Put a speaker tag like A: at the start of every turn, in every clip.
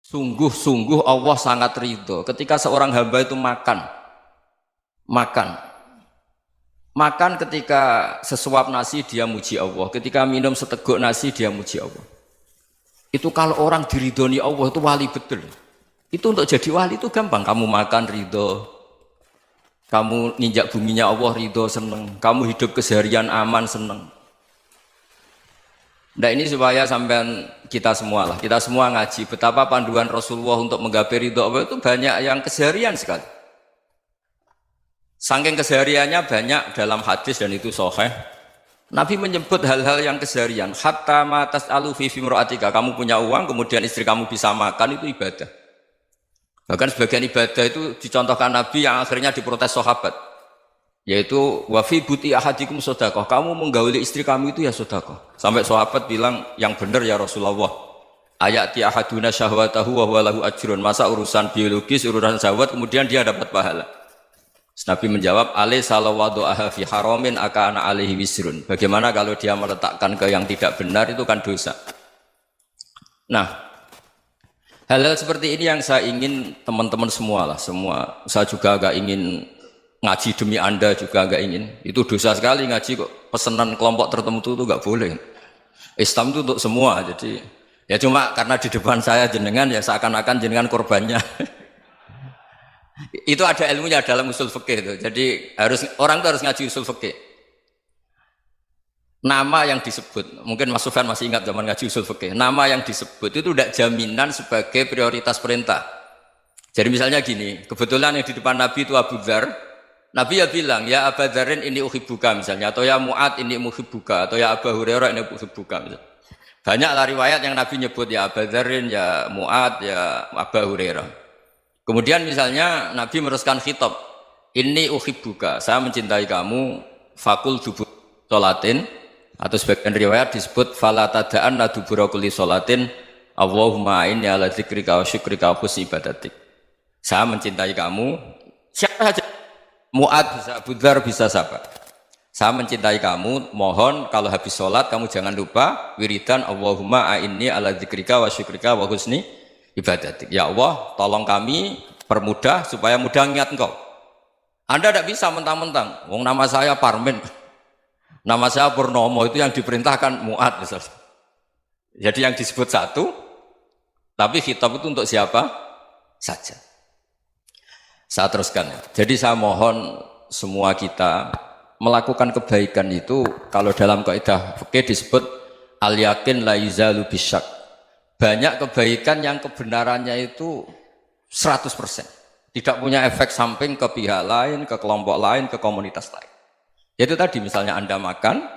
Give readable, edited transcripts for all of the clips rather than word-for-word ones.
A: Sungguh-sungguh Allah sangat ridho ketika seorang hamba itu makan, makan ketika sesuap nasi dia muji Allah, ketika minum seteguk nasi dia muji Allah. Itu kalau orang diridhoni Allah itu wali betul. Itu untuk jadi wali itu gampang. Kamu makan ridho, kamu ninjak buminya Allah ridho seneng, kamu hidup keseharian aman seneng. Nah ini supaya sampean kita semua ngaji betapa panduan Rasulullah untuk menggapai ridho Allah itu banyak yang keseharian sekali. Saking kesehariannya banyak dalam hadis dan itu sahih. Nabi menyebut hal-hal yang keseharian. Hatta ma tas'alu fi imra'atika, kamu punya uang kemudian istri kamu bisa makan itu ibadah. Bahkan sebagian ibadah itu dicontohkan Nabi yang akhirnya diprotes sahabat. Yaitu wa fi buti ahadikum sedekah, kamu menggauli istri kamu itu ya sedekah. Sampai sahabat bilang yang benar ya Rasulullah. Ayati ahaduna syahwatahu wa huwa lahu ajrun. Masa urusan biologis, urusan syahwat kemudian dia dapat pahala. Nabi menjawab, alaysa lawada'aha fi haramin akana alaihi wisrun. Bagaimana kalau dia meletakkan ke yang tidak benar itu kan dosa. Nah, hal-hal seperti ini yang saya ingin teman-teman semua. Saya juga agak ingin ngaji demi Anda juga agak ingin. Itu dosa sekali ngaji kok pesanan kelompok tertentu itu enggak boleh. Islam itu untuk semua. Jadi ya cuma karena di depan saya jenengan ya seakan-akan jenengan korbannya. Itu ada ilmunya dalam usul fikih itu. Jadi orang itu harus ngaji usul fikih. Nama yang disebut, mungkin Mas Sufyan masih ingat zaman ngaji usul fikih. Nama yang disebut itu tidak jaminan sebagai prioritas perintah. Jadi misalnya gini, kebetulan yang di depan Nabi itu Abu Dzar. Nabi ya bilang, ya Aba Dzarin ini uhibbuka misalnya, atau ya Mu'ad ini uhibbuka, atau ya Aba Hurairah ini uhibbuka misalnya. Banyaklah riwayat yang Nabi nyebut ya Aba Dzarin, ya Mu'ad, ya Aba Hurairah. Kemudian misalnya Nabi meneruskan khitab, ini uhibbuka, saya mencintai kamu, fakul dubur sholatin, atau sebagian riwayat disebut fala tada'an la dubura kulli sholatin, Allahumma inni ala dzikrika wa syukrika wa husni ibadatik. Saya mencintai kamu, siapa saja. Mu'ad bisa, Abu Dzar bisa siapa? Saya mencintai kamu, mohon kalau habis sholat kamu jangan lupa wiridan Allahumma a'inni ala dzikrika wa syukrika wa husni ibadatik. Ya Allah, tolong kami permudah supaya mudah ingat engkau. Anda tidak bisa mentang-mentang, wong nama saya Parmin, nama saya Purnomo, itu yang diperintahkan Mu'ad misalnya. Jadi yang disebut satu, tapi khitab itu untuk siapa saja. Saya teruskan. Jadi saya mohon semua kita melakukan kebaikan itu kalau dalam kaidah fikih disebut al yakin la yuzalu bisyak. Banyak kebaikan yang kebenarannya itu 100%. Tidak punya efek samping ke pihak lain, ke kelompok lain, ke komunitas lain. Yaitu tadi misalnya Anda makan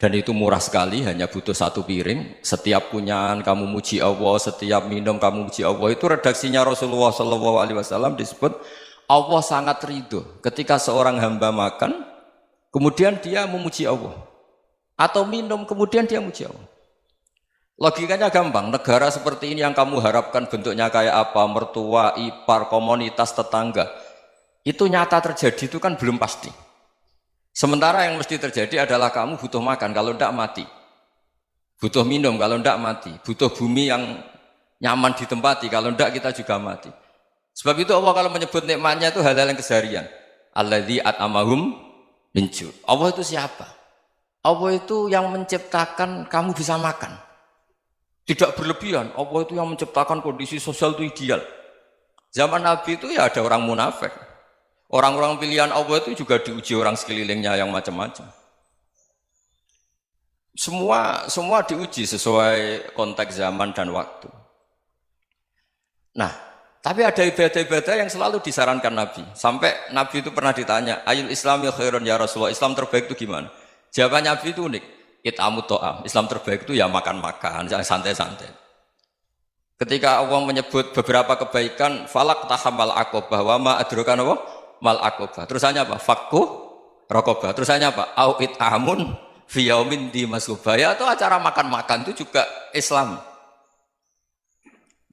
A: dan itu murah sekali, hanya butuh satu piring. Setiap punyaan kamu muji Allah, setiap minum kamu muji Allah. Itu redaksinya Rasulullah SAW disebut Allah sangat ridho ketika seorang hamba makan, kemudian dia memuji Allah. Atau minum, kemudian dia muji Allah. Logikanya gampang, negara seperti ini yang kamu harapkan bentuknya kayak apa, mertua, ipar, komunitas, tetangga. Itu nyata terjadi, itu kan belum pasti. Sementara yang mesti terjadi adalah kamu butuh makan, kalau tidak mati. Butuh minum, kalau tidak mati. Butuh bumi yang nyaman ditempati, kalau tidak kita juga mati. Sebab itu Allah kalau menyebut nikmatnya itu hal-hal yang keseharian. Alladzi at'amahum min ju'. Allah itu siapa? Allah itu yang menciptakan kamu bisa makan. Tidak berlebihan. Allah itu yang menciptakan kondisi sosial itu ideal. Zaman Nabi itu ya ada orang munafik. Orang-orang pilihan Allah itu juga diuji orang sekelilingnya yang macam-macam. Semua diuji sesuai konteks zaman dan waktu. Nah, tapi ada ibadah-ibadah yang selalu disarankan Nabi. Sampai Nabi itu pernah ditanya, ayul islami khairun ya Rasulullah, Islam terbaik itu gimana? Jawaban Nabi itu unik. It'amut to'am. Islam terbaik itu ya makan-makan, yang santai-santai. Ketika Allah menyebut beberapa kebaikan, falak tahamal aqobah wa ma adrokan apa? Mal aqobah. Terusannya apa? Fakku raqobah. Terusannya apa? Au it'amun fi yaumin di masubah. Ya, atau acara makan-makan itu juga Islam.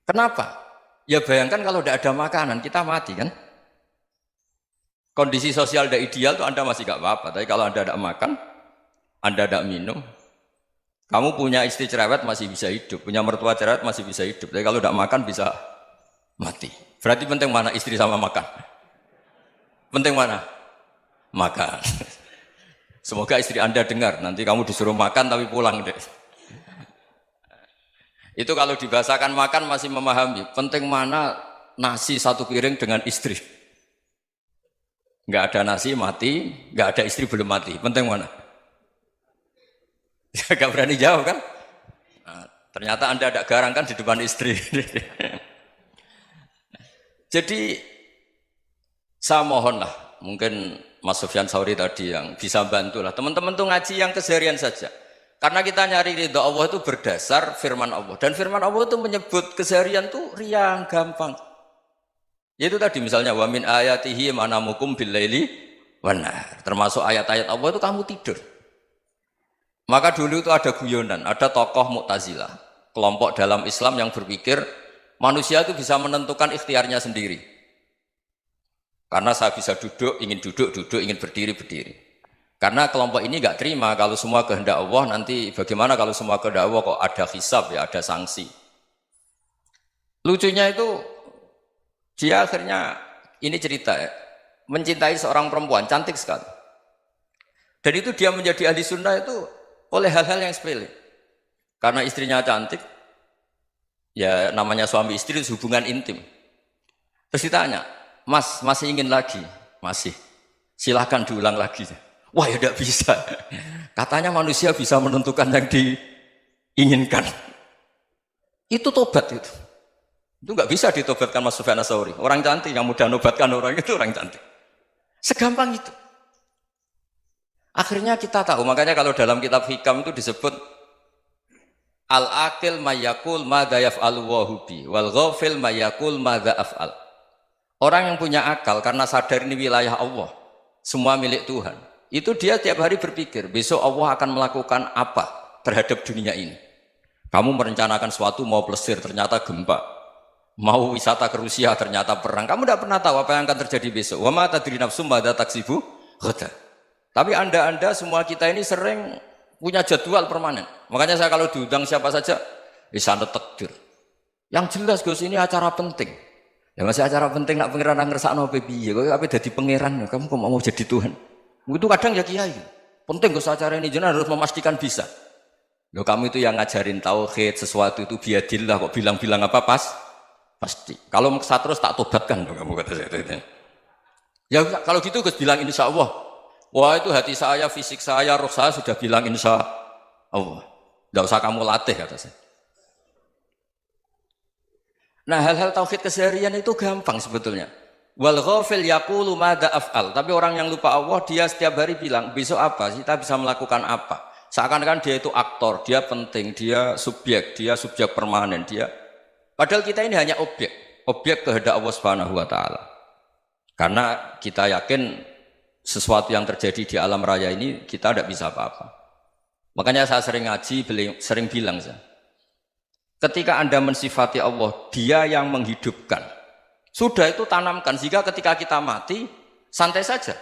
A: Kenapa? Ya bayangkan kalau tidak ada makanan, kita mati kan? Kondisi sosial tidak ideal itu Anda masih gak apa-apa. Tapi kalau Anda tidak makan, Anda tidak minum, Kamu punya istri cerewet masih bisa hidup, punya mertua cerewet masih bisa hidup. Tapi kalau tidak makan bisa mati. Berarti penting mana istri sama makan? Penting mana? Makan. Semoga istri Anda dengar, nanti kamu disuruh makan tapi pulang deh. Itu kalau dibahasakan makan masih memahami. Penting mana nasi satu piring dengan istri. Nggak ada nasi mati, nggak ada istri belum mati. Penting mana? Gak berani jawab kan? Nah, ternyata Anda ada garang kan di depan istri. Jadi saya mohonlah, mungkin Mas Sufyan Sauri tadi yang bisa bantu lah. Teman-teman tuh ngaji yang keseharian saja. Karena kita nyari ridho Allah itu berdasar firman Allah. Dan firman Allah itu menyebut keseharian tuh riang, gampang. Yaitu tadi misalnya wa min ayatihi manamukum billaili wan nahar. Termasuk ayat-ayat Allah itu kamu tidur. Maka dulu itu ada guyonan, ada tokoh Mu'tazilah, kelompok dalam Islam yang berpikir manusia itu bisa menentukan ikhtiarnya sendiri. Karena saya bisa duduk, ingin berdiri, berdiri. Karena kelompok ini nggak terima kalau semua kehendak Allah, nanti bagaimana kalau semua kehendak Allah kok ada hisab ya, ada sanksi. Lucunya itu, dia akhirnya, ini cerita ya, mencintai seorang perempuan, cantik sekali. Dan itu dia menjadi ahli sunnah itu oleh hal-hal yang sepele. Karena istrinya cantik, ya namanya suami istri itu hubungan intim. Terus ditanya, Mas, masih ingin lagi? Masih. Silahkan diulang lagi. Wah ya tidak bisa. Katanya manusia bisa menentukan yang diinginkan. Itu tobat itu. Itu nggak bisa ditobatkan Mas Sufyan Ats-Tsauri. Orang cantik yang mudah nobatkan orang itu orang cantik. Segampang itu. Akhirnya kita tahu, makanya kalau dalam kitab Hikam itu disebut al-aqil mayyakul madza yaf'alu wa hubi wal ghafil mayyakul madza af'al. Orang yang punya akal karena sadar ini wilayah Allah, semua milik Tuhan. Itu dia tiap hari berpikir, besok Allah akan melakukan apa terhadap dunia ini. Kamu merencanakan suatu mau plesir, ternyata gempa. Mau wisata ke Rusia, ternyata perang. Kamu tidak pernah tahu apa yang akan terjadi besok. Wa ma tadri nafsum madza taksibu ghadan. Tapi anda semua kita ini sering punya jadwal permanen. Makanya saya kalau diundang siapa saja, bisa takdir. Yang jelas Gus ini acara penting. Ya masih acara penting nak pangeran ngersakno piye? Kowe ape dadi pangeran, kamu kok mau jadi Tuhan? Itu kadang ya kiai. Penting Gus acara ini jenengan harus memastikan bisa. Loh kamu itu yang ngajarin tauhid, sesuatu itu biadillah kok bilang-bilang apa pasti. Kalau maksa terus tak tobatkan kamu kata saya. Ya kalau gitu Gus bilang insya Allah. Wah itu hati saya, fisik saya, roh saya sudah bilang insya Allah. Tidak usah kamu latih kata saya. Nah hal-hal tauhid keseharian itu gampang sebetulnya. Wal ghafil yaqulu madza af'al. Tapi orang yang lupa Allah dia setiap hari bilang besok apa? Kita bisa melakukan apa? Seakan-akan dia itu aktor, dia penting, dia subjek permanen, dia. Padahal kita ini hanya objek kehendak Allah Subhanahu wa taala. Karena kita yakin sesuatu yang terjadi di alam raya ini kita tidak bisa apa-apa. Makanya saya sering ngaji, sering bilang saya, ketika Anda mensifati Allah, Dia yang menghidupkan. Sudah itu tanamkan sehingga ketika kita mati santai saja.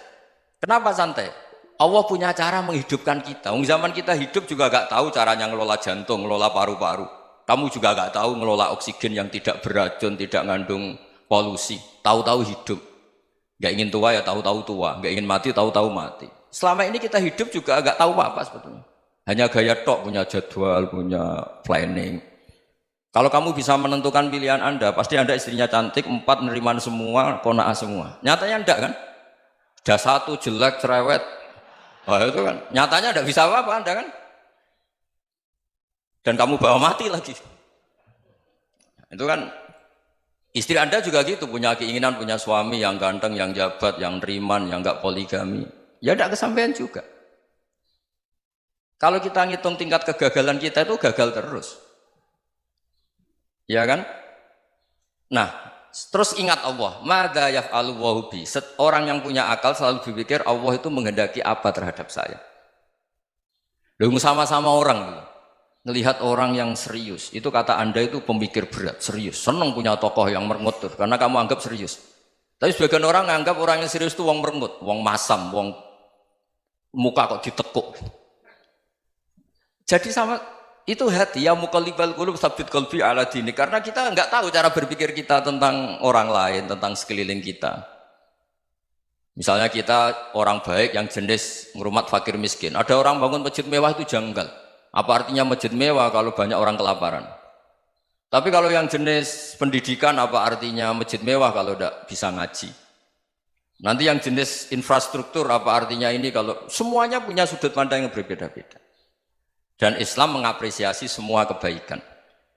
A: Kenapa santai? Allah punya cara menghidupkan kita. Zaman kita hidup juga gak tahu caranya ngelola jantung, ngelola paru-paru. Kamu juga gak tahu ngelola oksigen yang tidak beracun, tidak mengandung polusi. Tahu-tahu hidup. Gak ingin tua ya tahu-tahu tua, gak ingin mati tahu-tahu mati. Selama ini kita hidup juga agak tahu apa sebetulnya. Hanya gaya tok, punya jadwal, punya planning. Kalau kamu bisa menentukan pilihan Anda, pasti Anda istrinya cantik, 4 neriman semua, qanaah semua. Nyatanya enggak kan? Ada 1 jelek, cerewet. Oh itu kan, nyatanya enggak bisa apa-apa Anda kan? Dan kamu bawa mati lagi. Itu kan istri Anda juga gitu, punya keinginan punya suami yang ganteng, yang jabat, yang neriman, yang enggak poligami. Ya enggak kesampaian juga. Kalau kita ngitung tingkat kegagalan kita itu gagal terus. Ya kan? Nah, terus ingat Allah, madza yaf'alu wa bi. Orang yang punya akal selalu berpikir Allah itu menghendaki apa terhadap saya. Lalu sama-sama orang melihat orang yang serius, itu kata Anda itu pemikir berat, serius, senang punya tokoh yang merengut karena kamu anggap serius. Tapi sebagian orang anggap orang yang serius itu wong merengut, wong masam, wong muka kok ditekuk. Jadi sama Itu hati, ya muqallibal qulub tsabbit qalbi ala dini. Karena kita nggak tahu cara berpikir kita tentang orang lain, tentang sekeliling kita. Misalnya kita orang baik yang jenis ngrumat fakir miskin. Ada orang bangun masjid mewah itu janggal. Apa artinya masjid mewah kalau banyak orang kelaparan? Tapi kalau yang jenis pendidikan apa artinya masjid mewah kalau tidak bisa ngaji? Nanti yang jenis infrastruktur apa artinya ini kalau semuanya punya sudut pandang yang berbeda-beda. Dan Islam mengapresiasi semua kebaikan.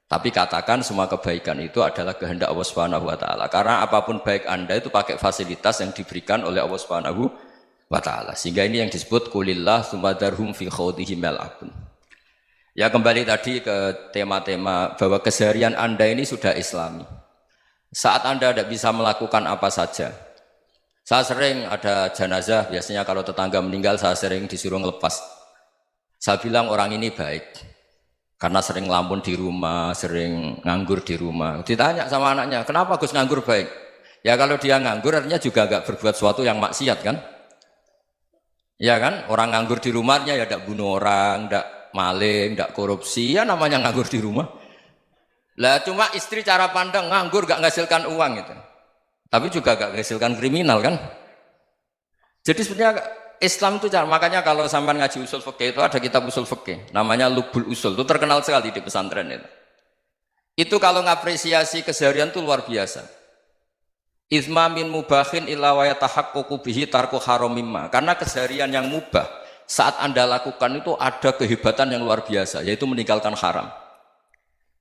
A: Tapi katakan semua kebaikan itu adalah kehendak Allah Subhanahu wa taala. Karena apapun baik Anda itu pakai fasilitas yang diberikan oleh Allah Subhanahu wa taala. Sehingga ini yang disebut qulillah tsumma darhum fi khawdihim yal'abun. Ya kembali tadi ke tema-tema bahwa keseharian Anda ini sudah Islami. Saat Anda tidak bisa melakukan apa saja. Saya sering ada jenazah, biasanya kalau tetangga meninggal saya sering disuruh ngelepas. Saya bilang orang ini baik karena sering ngelamun di rumah, sering nganggur di rumah. Ditanya sama anaknya, kenapa Gus nganggur baik? Ya kalau dia nganggur artinya juga agak berbuat sesuatu yang maksiat kan? Ya kan? Orang nganggur di rumahnya ya tidak bunuh orang, tidak maling, tidak korupsi, ya namanya nganggur di rumah. Lah cuma istri cara pandang nganggur gak menghasilkan uang gitu. Tapi juga gak menghasilkan kriminal kan? Jadi sebenarnya Islam itu makanya kalau sampai ngaji usul fikih itu ada kitab usul fikih namanya Lubul Usul, itu terkenal sekali di pesantren itu. Itu kalau ngapresiasi keseharian itu luar biasa. Izma min mubahin illa wa yatahaqqaqu bihi tarku haramimma. Karena keseharian yang mubah saat Anda lakukan itu ada kehebatan yang luar biasa, yaitu meninggalkan haram.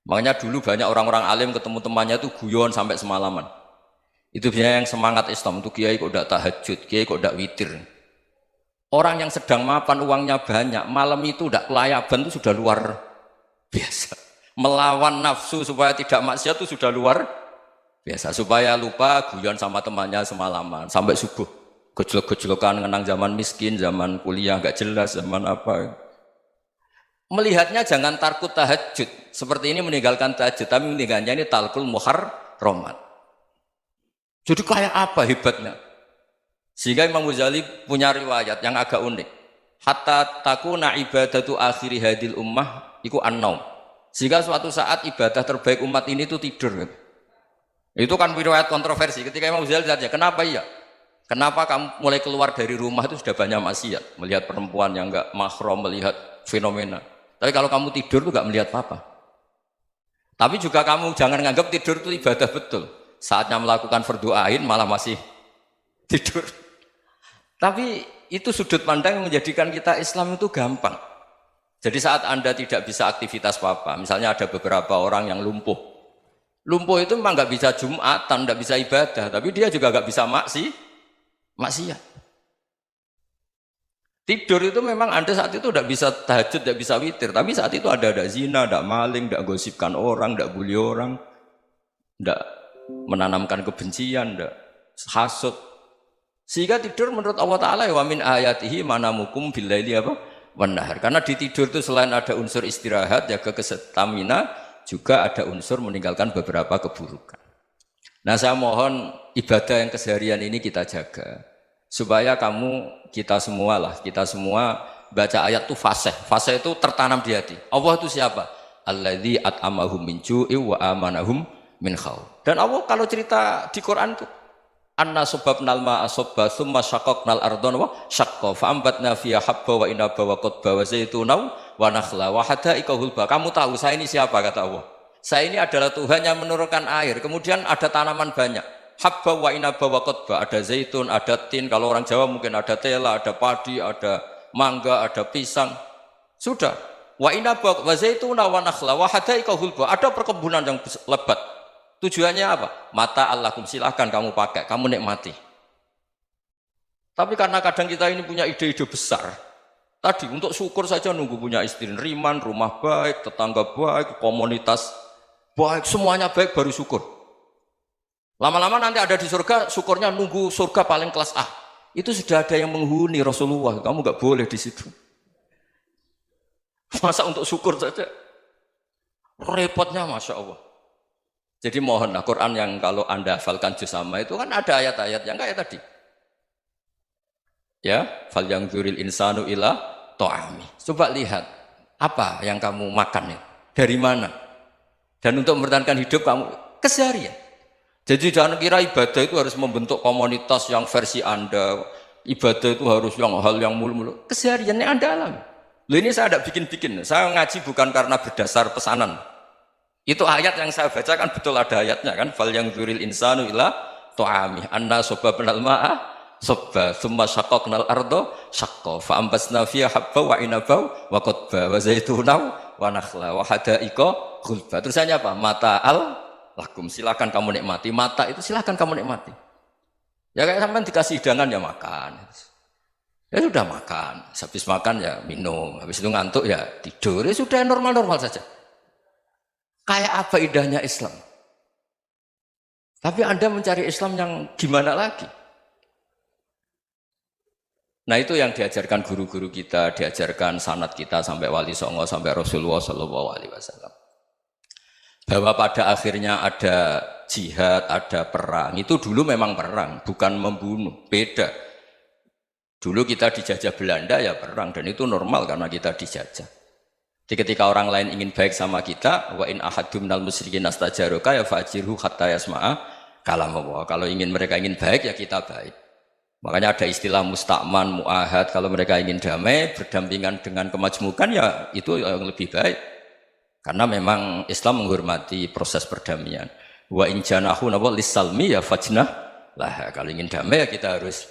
A: Makanya dulu banyak orang-orang alim ketemu temannya itu guyon sampai semalaman. Itu biasanya yang semangat Islam itu kiai kok tidak tahajud, kiai kok tidak witir. Orang yang sedang mapan uangnya banyak, malam itu tidak kelayaban itu sudah luar biasa. Melawan nafsu supaya tidak maksiat itu sudah luar biasa. Supaya lupa guyon sama temannya semalaman sampai subuh. Gejolak-gejolokan mengenang zaman miskin, zaman kuliah nggak jelas, zaman apa. Melihatnya jangan tarkut tahajud. Seperti ini meninggalkan tahajud, tapi meninggalnya ini talkul muharramat. Jadi kayak apa hebatnya? Sehingga Imam Ghazali punya riwayat yang agak unik. Hatta takuna ibadatu akhiri hadil ummah iku an-naum. Sehingga suatu saat ibadah terbaik umat ini itu tidur. Itu kan riwayat kontroversi. Ketika Imam Ghazali ditanya, kenapa iya? Kenapa kamu mulai keluar dari rumah itu sudah banyak maksiat? Melihat perempuan yang enggak mahram, melihat fenomena. Tapi kalau kamu tidur itu enggak melihat apa-apa. Tapi juga kamu jangan menganggap tidur itu ibadah betul. Saatnya melakukan fardu ain malah masih tidur. Tapi itu sudut pandang yang menjadikan kita Islam itu gampang. Jadi saat Anda tidak bisa aktivitas apa-apa, misalnya ada beberapa orang yang lumpuh. Lumpuh itu memang nggak bisa Jumatan, nggak bisa ibadah, tapi dia juga nggak bisa maksiat. Tidur itu memang Anda saat itu tidak bisa tahajud, tidak bisa witir, tapi saat itu ada zina, ada maling, tidak gosipkan orang, tidak bully orang, tidak menanamkan kebencian, tidak hasud. Sehingga tidur menurut Allah Ta'ala wa min ayatihi manamukum billaili apa? Wan-nahar. Karena di tidur itu selain ada unsur istirahat, jaga kestamina, juga ada unsur meninggalkan beberapa keburukan. Nah saya mohon ibadah yang keseharian ini kita jaga. Supaya kita semua baca ayat itu fasih. Fasih itu tertanam di hati. Allah itu siapa? Alladzi at'amahum min ju'i wa amanahum min khauf. Dan Allah kalau cerita di Quran itu anna subabnal ma'a subba thumma syaqaqnal ardhan wa syaqqa fa ambatna fiha habba wa inaba wa qadba wa zaituna wa nakhla wa hadaika hulba. Kamu tahu saya ini siapa kata Allah? Saya ini adalah Tuhan yang menurunkan air. Kemudian ada tanaman banyak. Habba wa inaba wa qadba, ada zaitun, ada tin, kalau orang Jawa mungkin ada tela, ada padi, ada mangga, ada pisang. Sudah. Wa inaba wa zaituna wa nakhla wa hadaika hulba. Ada perkebunan yang lebat. Tujuannya apa? Mata Allahkum, silahkan kamu pakai, kamu nikmati. Tapi karena kadang kita ini punya ide-ide besar. Tadi untuk syukur saja nunggu punya istri riman, rumah baik, tetangga baik, komunitas baik, semuanya baik baru syukur. Lama-lama nanti ada di surga, syukurnya nunggu surga paling kelas A. Itu sudah ada yang menghuni Rasulullah, kamu nggak boleh di situ. Masa untuk syukur saja? Repotnya Masya Allah. Jadi mohonlah Quran yang kalau Anda hafalkan juz sama itu kan ada ayat-ayat yang kayak tadi. Ya, fal yang dzuril insanu ila ta'ami. Coba lihat. Apa yang kamu makan ya? Dari mana? Dan untuk mempertahankan hidup kamu keseharian. Jadi jangan kira ibadah itu harus membentuk komunitas yang versi Anda. Ibadah itu harus yang hal yang mulu-mulu. Kesehariannya Anda alami. Loh ini saya tidak bikin-bikin. Saya ngaji bukan karena berdasar pesanan. Itu ayat yang saya baca kan betul ada ayatnya kan. Fal yang dzuril insanu ila ta'amih anna sobabnal ma'a sobba thumma syaqaqnal ardo syaqqa fa ambasna fiha habba wa inaba wa qadba wa zaituna wa nakhla wa hadaika ghulba. Terusannya apa? Mata'al lakum, silakan kamu nikmati. Mata itu silakan kamu nikmati. Ya kayak sampean dikasih hidangan ya makan. Ya sudah makan, habis makan ya minum, habis itu ngantuk ya tidur. Ya sudah normal-normal saja. Kayak apa indahnya Islam? Tapi Anda mencari Islam yang gimana lagi? Nah itu yang diajarkan guru-guru kita, diajarkan sanad kita sampai Wali Songo, sampai Rasulullah SAW. Bahwa pada akhirnya ada jihad, ada perang. Itu dulu memang perang, bukan membunuh, beda. Dulu kita dijajah Belanda ya perang, dan itu normal karena kita dijajah. Jadi ketika orang lain ingin baik sama kita, wa in ahadum minal musyrikin astajaroka ya fajirhu hatta yasma'a kalam Allah. Kalau mereka ingin baik ya kita baik. Makanya ada istilah mustakman, mu'ahad. Kalau mereka ingin damai, berdampingan dengan kemajmukan ya itu yang lebih baik. Karena memang Islam menghormati proses perdamaian. Wa in janahu lis-salmi ya fajnah lah. Kalau ingin damai ya kita harus